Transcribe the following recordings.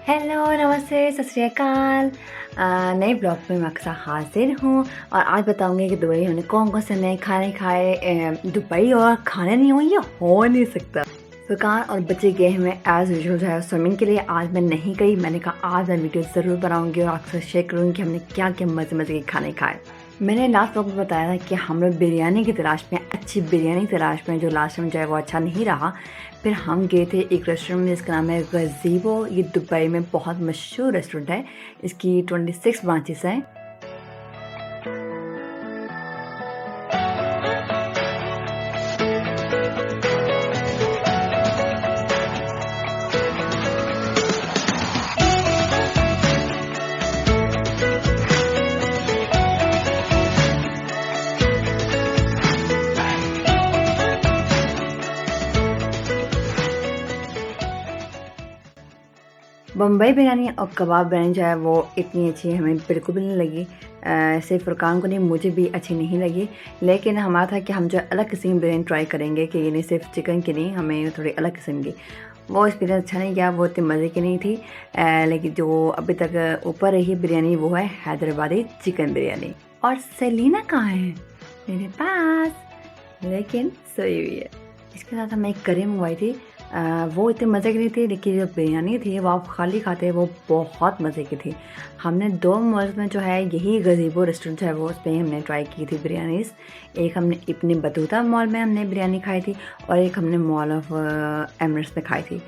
Hello, नमस्ते, सत श्री अकाल। नए ब्लॉग में मैं अक्सर हाजिर हूँ और आज बताऊँगी कि दुबई हमने कौन कौन से नए खाने खाए। दुबई और खाने नहीं हो, ये हो नहीं सकता। दुकान और बच्चे गए हमें एज़ यूजुअल जो है स्विमिंग के लिए। आज मैं नहीं गई, मैंने कहा आज मैं वीडियो ज़रूर बनाऊँगी और आपसे शेयर करूँगी कि हमने क्या क्या मज़े मज़े के खाने खाए। मैंने लास्ट ब्लॉग में बताया था कि हम लोग बिरयानी की तलाश में, अच्छी बिरयानी की तलाश में, जो लास्ट टाइम जो है वो अच्छा नहीं रहा। फिर हम गए थे एक रेस्टोरेंट में जिसका नाम है गज़ीबो। ये दुबई में बहुत मशहूर रेस्टोरेंट है, इसकी 26 ब्रांचेस हैं। बम्बई बिरयानी और कबाब बिरयानी जो है वो इतनी अच्छी हमें बिल्कुल भी नहीं लगी। सिर्फ फुरकान को नहीं, मुझे भी अच्छी नहीं लगी। लेकिन हमारा था कि हम जो अलग किस्म की बिरयानी ट्राई करेंगे, कि ये नहीं सिर्फ चिकन की नहीं, हमें थोड़ी अलग किस्म की। वो एक्सपीरियंस अच्छा नहीं गया, वो इतनी मज़े की नहीं थी। लेकिन जो अभी तक ऊपर रही बिरयानी वो है हैदराबादी चिकन बिरयानी। और सेलिना कहाँ है? मेरे पास, लेकिन सोई हुई है। इसके साथ हमने एक करी मंगवाई थी। वो इतने मज़े की नहीं थी, लेकिन जो बिरयानी थी वो आप खाली खाते वो बहुत मज़े की थी। हमने 2 मॉल्स में जो है यही गज़ीबो रेस्टोरेंट जो है वो, उस पर हमने ट्राई की थी बिरयानीज़। एक हमने इब्न बतूता मॉल में हमने बिरयानी खाई थी और एक हमने मॉल ऑफ एमिरेट्स में खाई थी।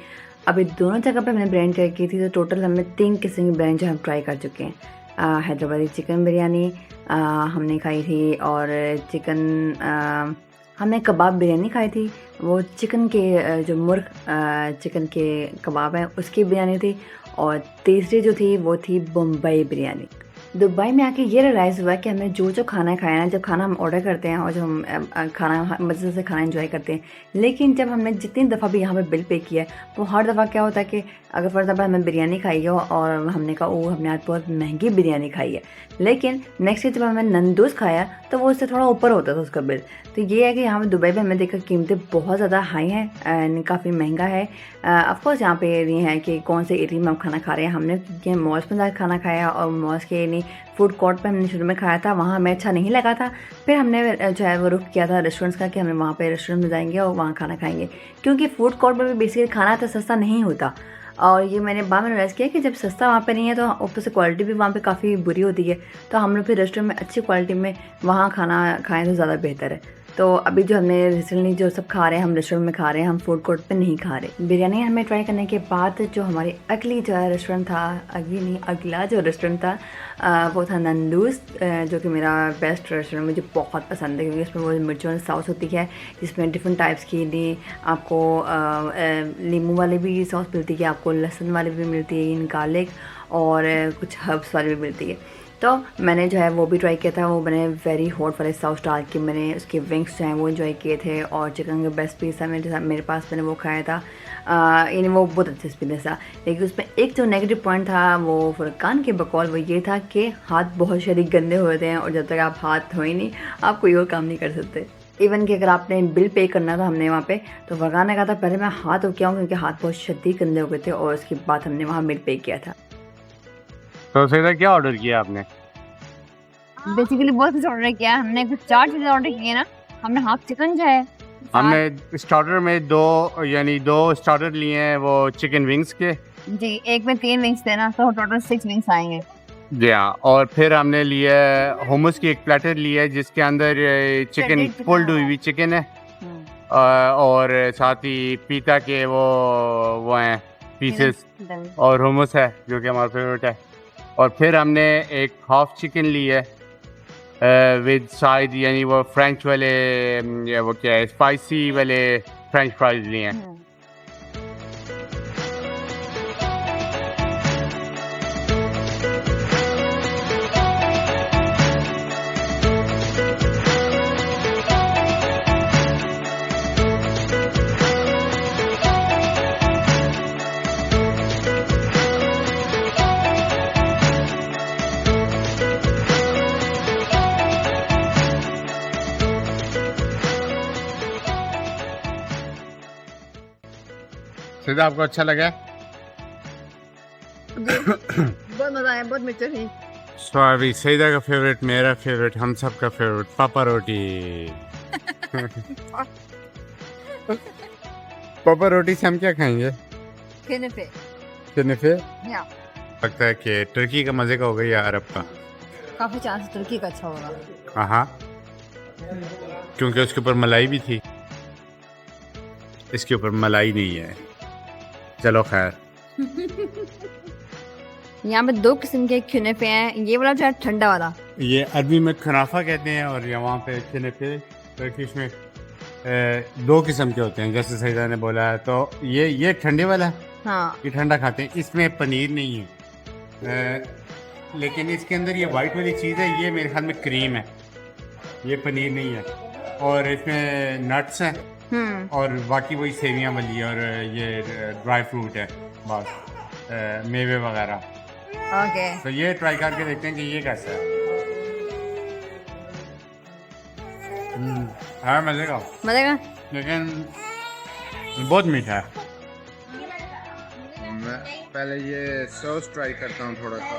अभी दोनों जगह पे हमने बिरयानी ट्राई की थी, तो टोटल हमने 3 किस्म की बिरयानी जो हम ट्राई कर चुके हैं। हैदराबादी चिकन बिरयानी हमने खाई थी, और हमने कबाब बिरयानी खाई थी। वो चिकन के जो चिकन के कबाब हैं उसकी बिरयानी थी। और तीसरी जो थी वो थी बम्बई बिरयानी। दुबई में आके ये रियलाइज़ हुआ कि हमने जो खाना खाया ना, जब खाना हम ऑर्डर करते हैं और जब हम खाना मज़े से खाना एंजॉय करते हैं, लेकिन जब हमने जितनी दफ़ा भी यहाँ पे बिल पे किया है, वो हर दफ़ा क्या होता है कि अगर फॉर एग्जाम्पल हमें बिरयानी खाई हो और हमने कहा ओ हमने आज बहुत महंगी बिरयानी खाई है, लेकिन नेक्स्ट डे जब हमने नंदोस खाया तो वो उससे थोड़ा ऊपर होता था उसका बिल। तो ये है कि यहाँ पे दुबई में हमने देखा कीमतें बहुत ज़्यादा हाई हैं एंड काफ़ी महंगा है। ऑफकोर्स यहाँ पे ये है कि कौन से एरिया में हम खाना खा रहे हैं। हमने मॉल्स में ज़्यादा खाना खाया और मॉल्स के नहीं, फूड कोर्ट पे हमने शुरू में खाया था, वहाँ हमें अच्छा नहीं लगा था। फिर हमने जो है वो रुख किया था रेस्टोरेंट्स का कि हमें वहाँ पे रेस्टोरेंट में जाएंगे और वहाँ खाना खाएंगे, क्योंकि फूड कोर्ट में भी बेसिकली खाना तो सस्ता नहीं होता। और ये मैंने बाद में रियलाइज़ किया कि जब सस्ता वहाँ पे नहीं है तो ऊपर से क्वालिटी भी वहाँ पे काफ़ी बुरी होती है। तो हम लोग फिर रेस्टोरेंट में अच्छी क्वालिटी में वहाँ खाना खाएँ तो ज़्यादा बेहतर है। तो अभी जो हमने रिसेंटली जो सब खा रहे हैं हम रेस्टोरेंट में खा रहे हैं, हम फूड कोर्ट पे नहीं खा रहे। बिरयानी हमें ट्राई करने के बाद जो हमारी अगली जो है रेस्टोरेंट था, अगला जो रेस्टोरेंट था वो था नंदूस, जो कि मेरा बेस्ट रेस्टोरेंट, मुझे बहुत पसंद है क्योंकि इसमें वो मिर्चों वाली सॉस होती है जिसमें डिफरेंट टाइप्स की आपको नींबू वाली भी सॉस मिलती है, आपको लहसुन वाली भी मिलती है, गार्लिक और कुछ हर्ब्स वाली भी मिलती है। तो मैंने जो है वो भी ट्राई किया था। वो मैंने वेरी हॉट वाले सॉस डाल के मैंने उसके विंग्स जो हैं वो एंजॉय किए थे, और चिकन का बेस्ट पीस था मेरे पास, मैंने वो खाया था। यानी वो बहुत अच्छा एक्सपीरियंस था। लेकिन उसमें एक जो नेगेटिव पॉइंट था वो फुरकान के बकौल वो ये था कि हाथ बहुत शरीक गंदे होते हैं, और जब तक आप हाथ धोए नहीं आप कोई और काम नहीं कर सकते। इवन कि अगर आपने बिल पे करना था हमने वहाँ पे, तो फुरकान ने कहा था पहले मैं हाथ धो के आऊँ क्योंकि हाथ बहुत शदीद गंदे हो गए थे, और उसके बाद हमने वहाँ बिल पे किया था। तो सीधा क्या ऑर्डर किया आपने? बेसिकली बहुत कुछ ऑर्डर किया है हमने, कुछ 4 चीजें ऑर्डर की है ना। हमने हाफ चिकन जो है, हमने स्टार्टर में दो स्टार्टर लिए हैं वो चिकन विंग्स के। जी एक में 3 विंग्स थे ना, तो टोटल 6 विंग्स आएंगे। जी हाँ, और फिर हमने लिया हुमस की एक प्लेटर लिया है जिसके अंदर चिकन पुल्ड हुई चिकन है, और साथ ही पीता के वो हैं पीसेस, और हुमस है जो कि हमारा फेवरेट है। और फिर हमने एक हाफ चिकन ली है विद साइड, यानी वो फ्रेंच वाले, वो क्या है, स्पाइसी वाले फ्रेंच फ्राइज लिए हैं। सीधा आपको अच्छा लगा? बहुत मजा आया, बहुत मिर्च थी। सो अभी सईदा का फेवरेट, मेरा फेवरेट, हम सब का फेवरेट पापा रोटी। पापा रोटी से हम क्या खाएंगे? Kenefe. किनेफे? या लगता है कि तुर्की का मजे का होगा या अरब का? काफी चांस तुर्की का अच्छा होगा। हाँ, क्योंकि उसके ऊपर मलाई भी थी, इसके ऊपर मलाई नहीं है। चलो खैर। यहाँ पे दो किस्म के क्यूनेफे हैं, ये वाला जो है ठंडा वाला। ये अरबी में खनाफा कहते हैं और यहाँ पे किनेफे टर्किश में दो किस्म के होते हैं, जैसे सईदा ने बोला है। तो ये ठंडे वाला है, हाँ ये ठंडा खाते हैं। इसमें पनीर नहीं है, लेकिन इसके अंदर ये वाइट वाली चीज़ है, ये मेरे ख्याल में क्रीम है, ये पनीर नहीं है। और इसमें नट्स हैं और बाकी वही सेवियाँ वाली है और ये ड्राई फ्रूट है बस, मेवे वगैरह। ओके। तो ये ट्राई करके देखते हैं कि ये कैसा है। हाँ मज़े का, लेकिन बहुत मीठा है। मैं पहले ये सॉस ट्राई करता हूँ थोड़ा सा।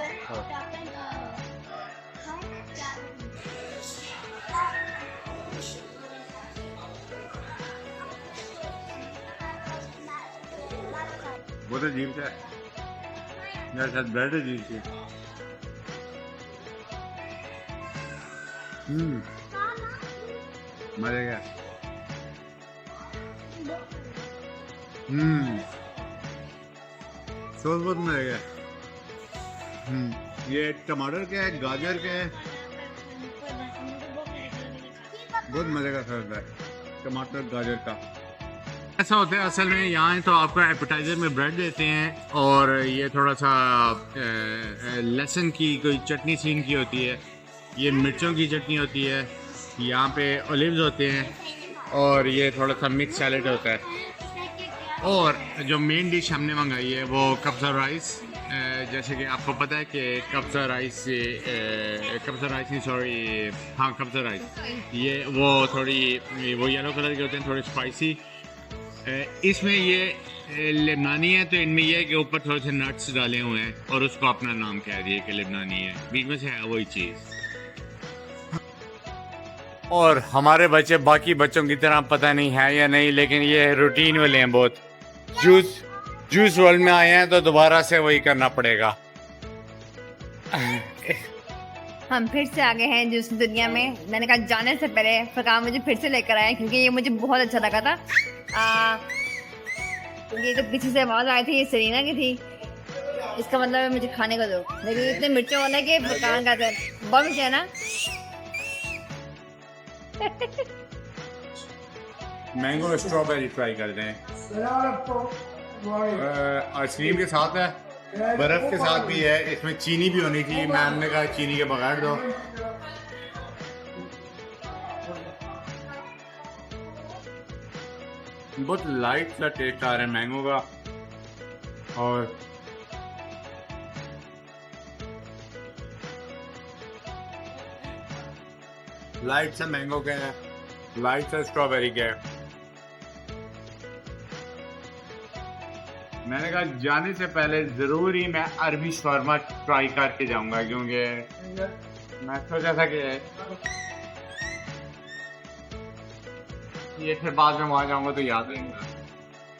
बहुत अजीब सा है, मेरे साथ ब्रेड अजीब सी। मज़े का। सॉस बहुत मज़े का। ये टमाटर का है, गाजर का है, बहुत मज़े का सॉस है टमाटर गाजर का। ऐसा होता है असल में, यहाँ तो आपको एपेटाइजर में ब्रेड देते हैं और ये थोड़ा सा लहसुन की कोई चटनी सीन की होती है, ये मिर्चों की चटनी होती है, यहाँ पे ओलिव्स होते हैं और ये थोड़ा सा मिक्स सैलेड होता है। और जो मेन डिश हमने मंगाई है वो कब्ज़ा राइस। जैसे कि आपको पता है कि कब्ज़ा राइस नहीं, सॉरी, हाँ कब्ज़ा राइस, ये वो थोड़ी वो येलो कलर के होते हैं, थोड़े स्पाइसी। इसमें ये लेबनानी है, तो इनमें यह है कि ऊपर थोड़े से नट्स डाले हुए हैं और उसको अपना नाम कह दिए कि लेबनानी है, बीच में से है वही चीज़। और हमारे बच्चे बाकी बच्चों की तरह पता नहीं है या नहीं, लेकिन ये रूटीन वाले हैं बहुत। जूस वर्ल्ड में आए हैं तो दोबारा से वही करना पड़ेगा। हम फिर से आ गए हैं जूस दुनिया में। मैंने कहा जाने से पहले फरकान मुझे फिर से लेकर आए, क्योंकि ये मुझे बहुत अच्छा लगा था। ये जो पीछे से आवाज़ आई थी ये सरीना की थी, इसका मतलब है मुझे खाने को दो। लेकिन इतने मिर्चें वाले के फरकान का बहुत मिर्च है ना। मैंगो स्ट्रॉबेरी ट्राई करते हैं। आइसक्रीम के साथ है, बर्फ के साथ भी है, इसमें चीनी भी होनी चाहिए। मैम ने कहा चीनी के बगैर दो। बहुत लाइट सा टेस्ट आ रहा है मैंगो का, और लाइट सा मैंगो का है, लाइट सा स्ट्रॉबेरी का है। मैंने कहा जाने से पहले जरूर ही मैं अरबी शौरमा ट्राई करके जाऊंगा, क्योंकि मैं सोचा था कि ये फिर बाद में वहां जाऊंगा तो याद रहेगा।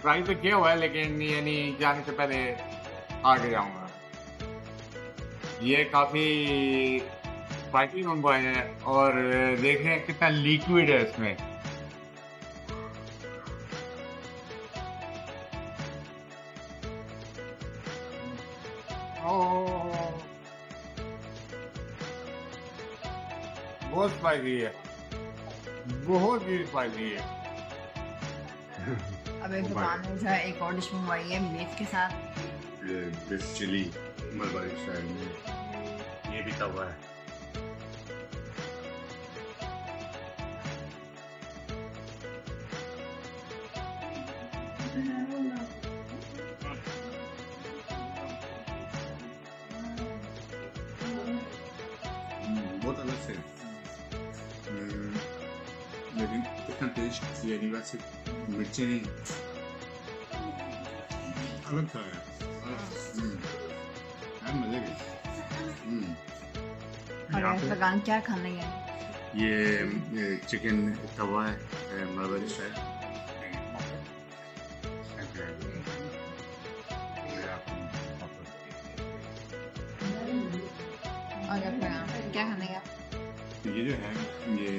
ट्राई तो किया हुआ है, लेकिन ये नहीं जाने से पहले आगे जाऊंगा। ये काफी स्पाइसी मंगवाए हैं और देख रहे हैं कितना लिक्विड है इसमें। बहुत स्पाइसी है, बहुत ही स्पाइसी है। अबे दुकान में जो है एक और डिश मंगवाई है बीफ के साथ, बीफ चिली मलबारी स्टाइल में, ये भी तवा है। बहुत अलग से, लेकिन कितना टेस्ट ये नहीं, वैसे मिर्ची नहीं, अलग था यार। यहाँ पे फरकान क्या खाने गए? ये चिकन तवा है मलबरी स्टाइल। और क्या खाने गए? ये जो है ये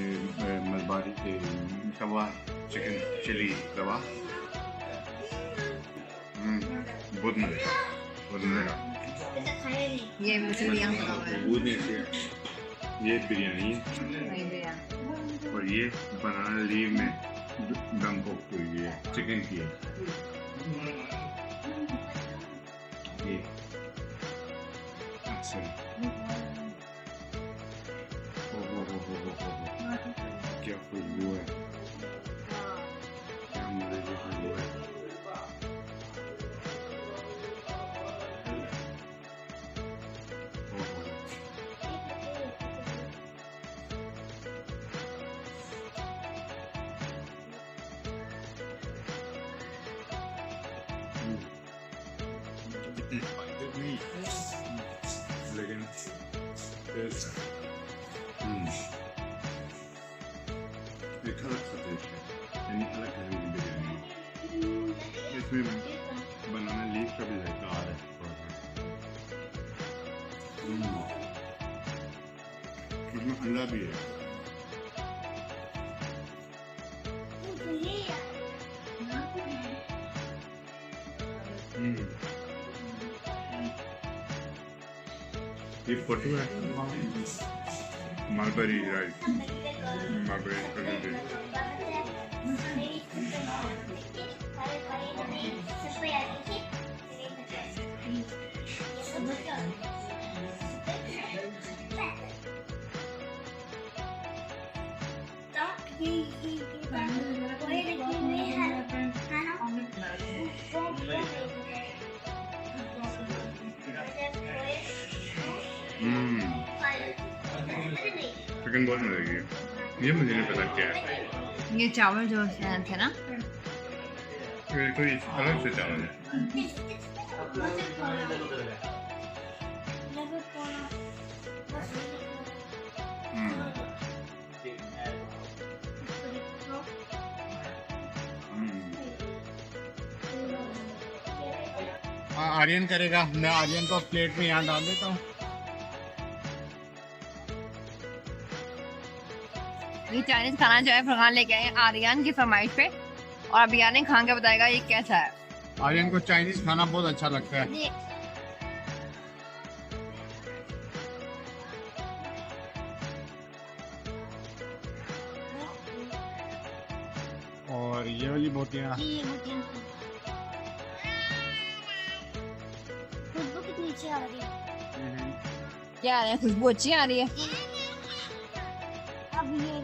मलबारी तवा चिकन चिली तवा बहुत मज़ेदार बहुत मज़ेदार। ये मछलियाँ ये बिरयानी है और ये बनाना लीव में दम पोक हुई है चिकन की है। ये अच्छा क्या खुशबू है, क्या मज़े की खुशबू है। लेकिन एक अलग सा टेस्ट है, यानी अलग तरह की बिरयानी। इसमें बनाना लीफ का भी जायका आ रहा है थोड़ा सा। इसमें अंडा भी है। ये फोटो है mulberry rice, mulberry potato. Chicken बहुत मज़े की है। ये मुझे नहीं पता क्या है। ये चावल जो थे ना, ये कोई अलग से चावल है। आर्यन करेगा, मैं आर्यन को प्लेट में यहाँ डाल देता हूँ। ये चाइनीज खाना जो है फरहान लेके आए आर्यन की फरमाइश पे, और अब यानी खा के बताएगा ये कैसा है। आर्यन को चाइनीज खाना बहुत अच्छा लगता है। और ये वाली बोटियाँ खुशबू कितनी अच्छी आ रही है। क्या आ रही है? खुशबू अच्छी आ रही है। अब ये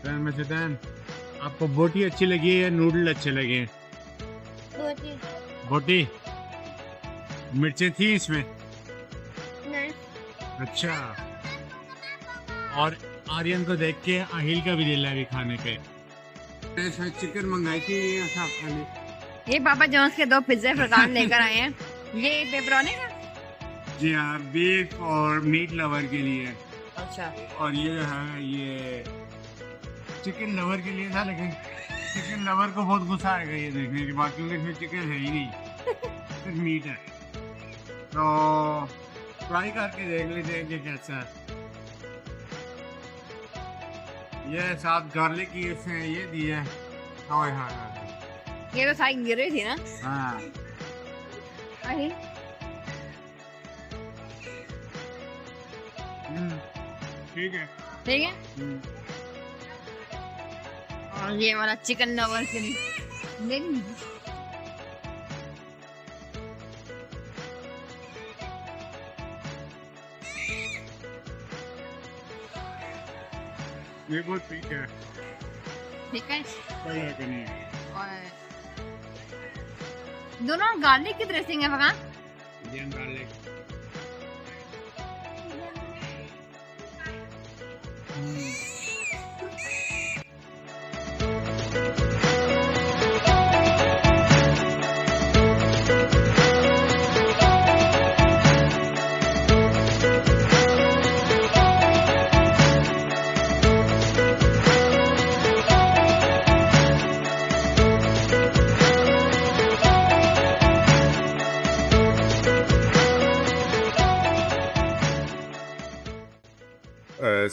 टन में से टन। आपको बोटी अच्छी लगी है या नूडल अच्छे लगे? बोटी। मिर्चें थी इसमें? नहीं। अच्छा। और आर्यन को देख के अहिल का भी दिल है अभी खाने पे। चिकन मंगाई थी खाने। ये पापा जॉन्स के 2 पिज्जे फरहान लेकर आए हैं। ये पेपरोनी का? जी हाँ, बीफ और मीट लवर के लिए। अच्छा। और ये है ये चिकन लवर के लिए था, लेकिन चिकन लवर को बहुत गुस्सा आएगा ये देखने के बाद, क्योंकि इसमें चिकन है ही नहीं, सिर्फ मीट है। तो ट्राई करके देख लेते हैं कि कैसा है। ये साथ गार्लिक की इसने ये दी है। हाँ हाँ हाँ ये तो साइड गिर रही थी ना? हाँ। अरे ठीक है। ठीक है। और ये हमारा चिकन लवर के लिए ये बहुत ठीक है। ठीक है। कोई है कि नहीं? और दोनों गार्लिक की ड्रेसिंग है फरहान। Indian garlic.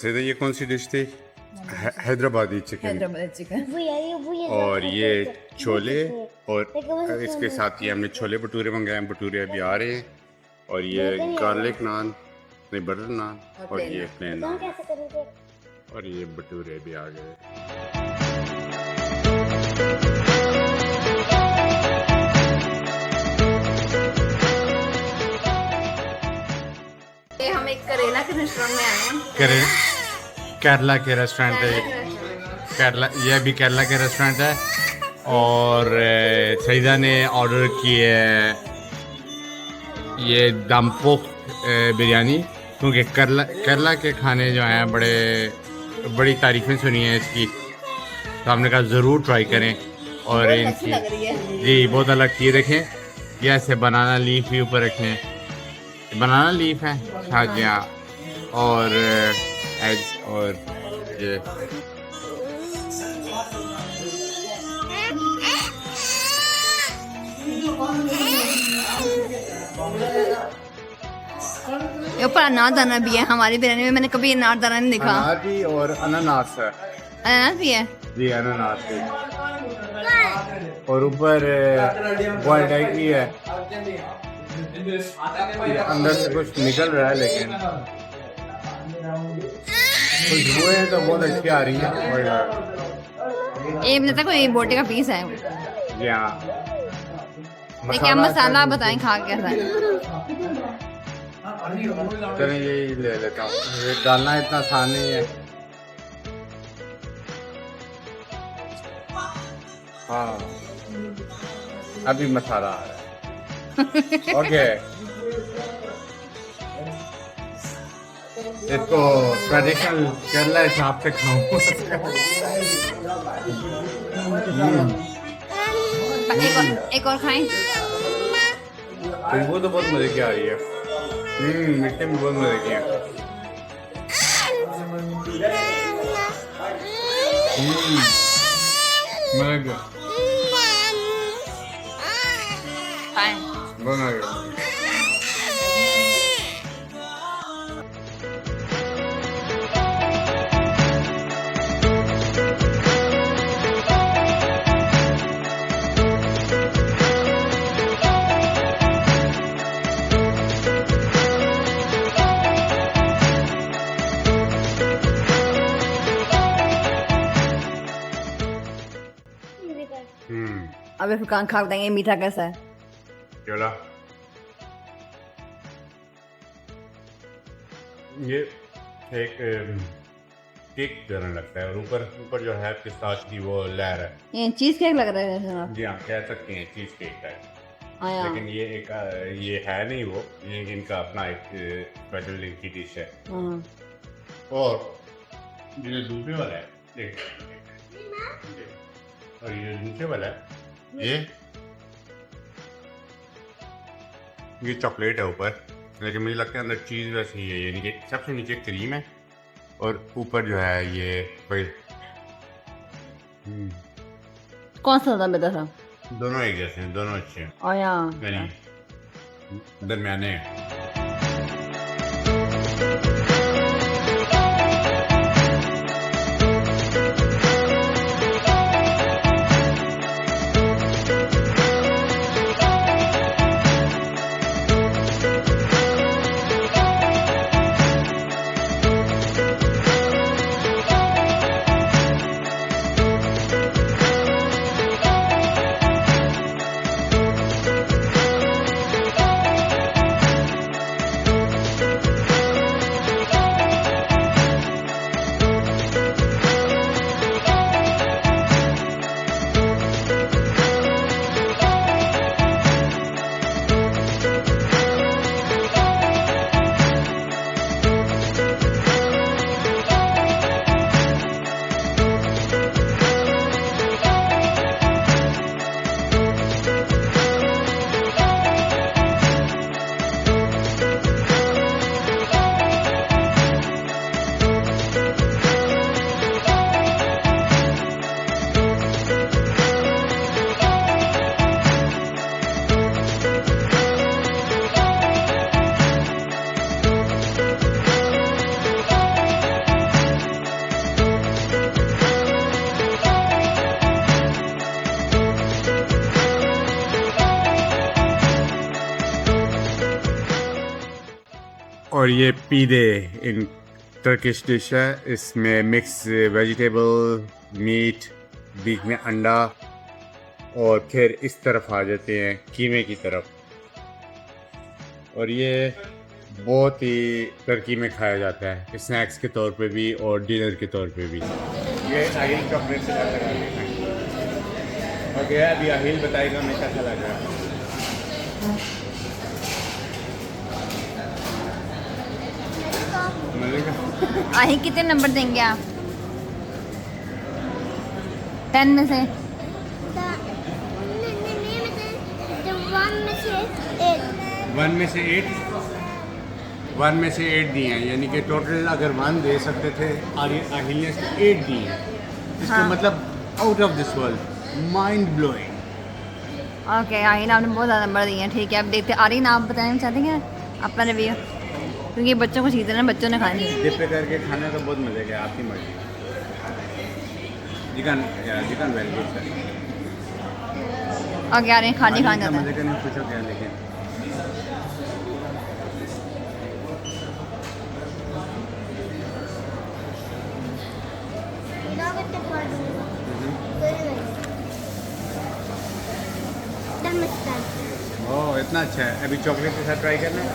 सैदा ये कौन सी डिश थी? Hyderabadi chicken Hyderabad chicken. वो ये और ये छोले और इसके साथ ये हमने छोले भटूरे मंगाए हैं। भटूरे अभी आ रहे हैं। और ये गार्लिक नान, नहीं बटर नान, और ये प्लेन नान, कैसे करोगे? और ये भटूरे भी आ गए। ये हम एक करेला के रेस्टोरेंट में आए हैं। केरला के रेस्टोरेंट है। केरला, ये भी केरला के रेस्टोरेंट है। और सईदा ने ऑर्डर की है ये दम पोख बिरयानी, क्योंकि केरला के खाने जो हैं बड़ी तारीफ़ें सुनी हैं इसकी, तो हमने कहा ज़रूर ट्राई करें। और अच्छी इनकी लग रही है। जी बहुत अलग चीज़ देखें, ये ऐसे बनाना लीफ भी ऊपर रखें, बनाना लीफ है छाजियाँ और एग्स और ये ये ऊपर अनारदाना भी है। हमारी बिरयानी में मैंने कभी अनारदाना नहीं देखा। अनार भी और अनानास है। अनानास भी है। जी अनानास भी, और ऊपर बॉइल्ड एग भी है। ये अंदर से कुछ निकल रहा है, लेकिन खुशबू है तो बहुत अच्छी आ रही है। ये मुझे लगता है कोई बोटी का पीस है। जी हाँ, देखिए मसाला बताएं खा के कैसा है। चलें यही ले लेता हूँ, ये डालना इतना आसान नहीं है। हाँ अभी मसाला आ रहा है। ओके, इसको ट्रेडिशनल केरला हिसाब से खाऊं। एक और खाएं। खुशबू तो बहुत मजे की आ रही है। मिट्टी में बहुत मजे की है। मजा गया, खाएं। बहुत मजा गया। अब फुरकान खा बताएंगे मीठा कैसा है। चला ये एक केक तरह लगता है, और ऊपर जो है पिस्ताच की वो लेयर है। ये चीज केक लग रहा है जनाब। जी हाँ, कह सकते हैं चीज केक है, आया। लेकिन ये है नहीं वो, ये इनका अपना एक स्पेशल इनकी डिश है। हाँ। और ये दूसरे वाला है, देख, और ये दूसरे वाला है, ये चॉकलेट है ऊपर, लेकिन मुझे लगता है अंदर चीज़ वैसी ही है। ये नीचे सबसे नीचे क्रीम है, और ऊपर जो है ये कौन सा ज्यादा बेहतर था? दोनों एक जैसे हैं, दोनों अच्छे हैं, आया। यानी दरमियाने हैं। और ये पीदे इन टर्किश डिश है। इसमें मिक्स वेजिटेबल, मीट, बीच में अंडा, और फिर इस तरफ आ जाते हैं कीमे की तरफ। और ये बहुत ही टर्की में खाया जाता है स्नैक्स के तौर पे भी और डिनर के तौर पे भी। ये आहिल चॉकलेट से लगा ओके, अभी आहिल बताएगा मैं कैसा लग रहा है। आही कितने नंबर देंगे आप 10 में से? वन में से 8 दिए हैं, यानी कि टोटल अगर 1 दे सकते थे आहिल ने 8 दिए हैं। इसका हाँ। मतलब out of this world, mind blowing. Okay, आही ने आपने बहुत ज़्यादा नंबर दिए हैं। ठीक है, अब देखते आरीन आप बताना चाहते हैं अपना रिव्यू, क्योंकि बच्चों को चीज़ें ना बच्चों ने खानी है। डिप पे करके खाने का बहुत मज़े का, आपकी मर्जी। Chicken very good sir. Okay, आरीन खाने खाना जाता है। मज़े का नहीं पूछो क्या, लेकिन ओह इतना अच्छा है। अभी चॉकलेट के साथ ट्राई करना है।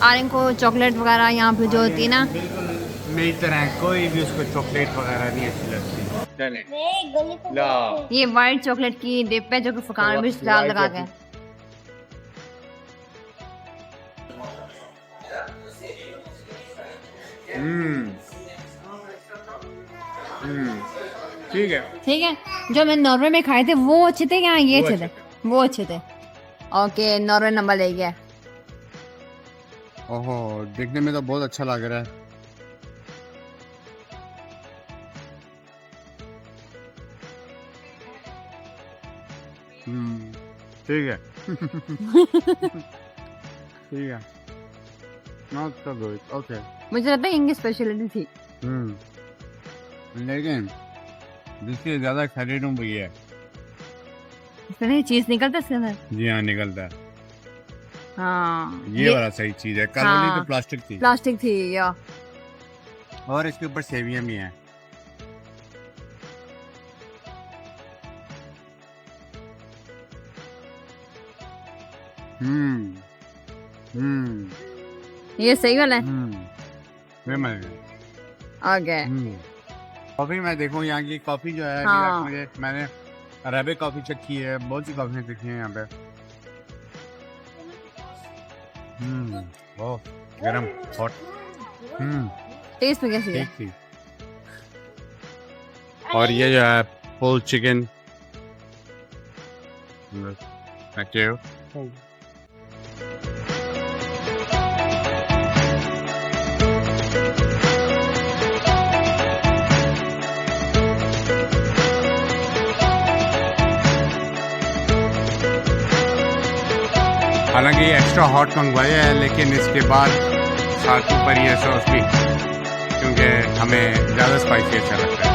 आर्यन को चॉकलेट वगैरह यहाँ पे जो होती है ना, बिल्कुल मेरी तरह कोई भी उसको चॉकलेट वगैरह नहीं अच्छी लगती। चलें ला ये वाइट चॉकलेट की डिप है जो कि फुकान भी डाल लगा के। ठीक है। ठीक है, जो मैं नॉर्वे में खाए थे वो अच्छे थे, यहाँ ये वो अच्छे थे, वो अच्छे थे। ओके, नॉर्वे नंबर ले गया। ओहो, देखने में तो बहुत अच्छा लग रहा है। ठीक है। ठीक है, नॉट सो गुड। ओके, मुझे लगता है इनकी स्पेशलिटी थी। लेकिन जिससे ज़्यादा एक्साइटेड हूँ भैया। इसमें चीज निकलता है इसके अंदर। जी हाँ, निकलता है। हाँ, ये वाला सही चीज़ है। कल वाली तो प्लास्टिक थी। प्लास्टिक थी या। और इसके ऊपर सेवियां भी हैं। ये सही वाला है। वे मर गए। ओके, कॉफी मैं देखूं यहाँ की कॉफी जो है, हाँ। मैंने अरेबिक कॉफी चखी है, बहुत सी कॉफी देखी है यहाँ पे। ओह गरम हॉट। टेस्ट में कैसी है? ठीक थी। और ये जो है पुल चिकन। Thank you. हालांकि ये एक्स्ट्रा हॉट मंगवाया है, लेकिन इसके बाद साथ ऊपर ये सॉस भी, क्योंकि हमें ज़्यादा स्पाइसी अच्छा लगता है।